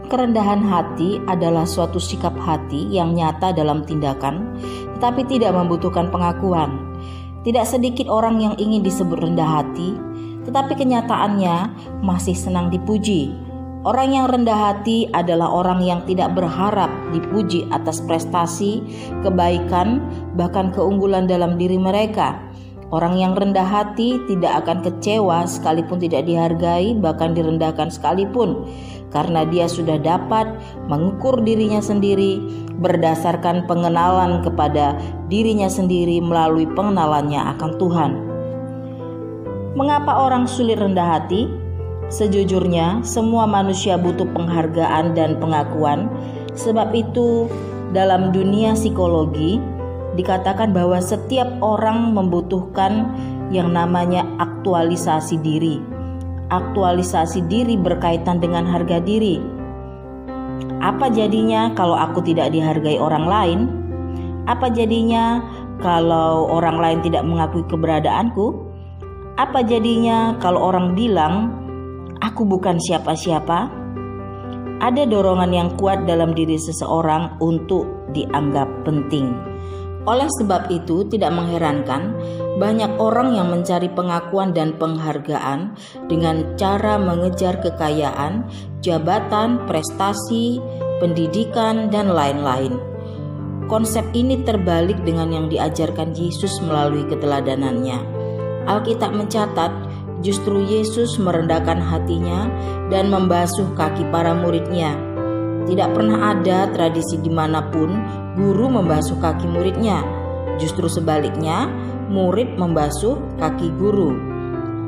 Kerendahan hati adalah suatu sikap hati yang nyata dalam tindakan, tetapi tidak membutuhkan pengakuan. Tidak sedikit orang yang ingin disebut rendah hati, tetapi kenyataannya masih senang dipuji. Orang yang rendah hati adalah orang yang tidak berharap dipuji atas prestasi, kebaikan, bahkan keunggulan dalam diri mereka. Orang yang rendah hati tidak akan kecewa sekalipun tidak dihargai, bahkan direndahkan sekalipun, karena dia sudah dapat mengukur dirinya sendiri berdasarkan pengenalan kepada dirinya sendiri melalui pengenalannya akan Tuhan. Mengapa orang sulit rendah hati? Sejujurnya, semua manusia butuh penghargaan dan pengakuan. Sebab itu, dalam dunia psikologi dikatakan bahwa setiap orang membutuhkan yang namanya aktualisasi diri. Aktualisasi diri berkaitan dengan harga diri. Apa jadinya kalau aku tidak dihargai orang lain? Apa jadinya kalau orang lain tidak mengakui keberadaanku? Apa jadinya kalau orang bilang aku bukan siapa-siapa? Ada dorongan yang kuat dalam diri seseorang untuk dianggap penting. Oleh sebab itu, tidak mengherankan banyak orang yang mencari pengakuan dan penghargaan dengan cara mengejar kekayaan, jabatan, prestasi, pendidikan, dan lain-lain. Konsep ini terbalik dengan yang diajarkan Yesus melalui keteladanannya. Alkitab mencatat, justru Yesus merendahkan hatinya dan membasuh kaki para muridnya. Tidak pernah ada tradisi dimanapun guru membasuh kaki muridnya. Justru sebaliknya, murid membasuh kaki guru.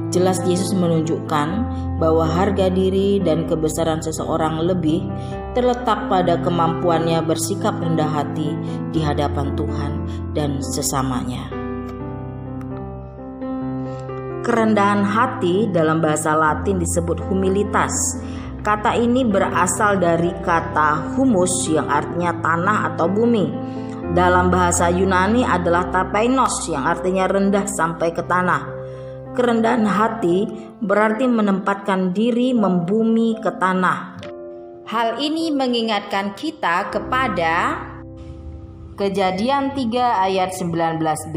Jelas Yesus menunjukkan bahwa harga diri dan kebesaran seseorang lebih terletak pada kemampuannya bersikap rendah hati di hadapan Tuhan dan sesamanya. Kerendahan hati dalam bahasa Latin disebut humilitas. Kata ini berasal dari kata humus yang artinya tanah atau bumi. Dalam bahasa Yunani adalah tapainos yang artinya rendah sampai ke tanah. Kerendahan hati berarti menempatkan diri membumi ke tanah. Hal ini mengingatkan kita kepada Kejadian 3 ayat 19b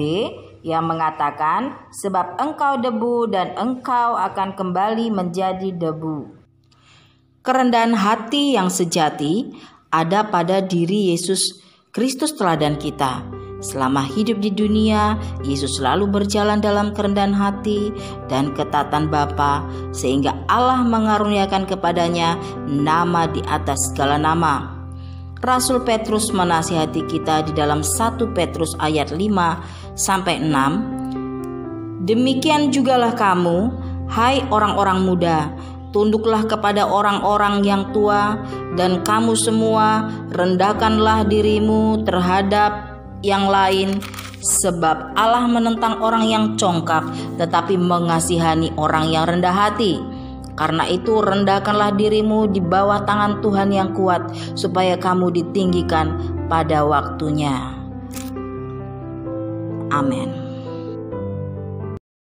yang mengatakan, sebab engkau debu dan engkau akan kembali menjadi debu. Kerendahan hati yang sejati ada pada diri Yesus Kristus teladan kita. Selama hidup di dunia, Yesus selalu berjalan dalam kerendahan hati dan ketaatan Bapa, sehingga Allah mengaruniakan kepadanya nama di atas segala nama. Rasul Petrus menasihati kita di dalam 1 Petrus ayat 5-6. Demikian jugalah kamu, hai orang-orang muda, tunduklah kepada orang-orang yang tua, dan kamu semua rendahkanlah dirimu terhadap yang lain, sebab Allah menentang orang yang congkak, tetapi mengasihani orang yang rendah hati. Karena itu rendahkanlah dirimu di bawah tangan Tuhan yang kuat, supaya kamu ditinggikan pada waktunya. Amin.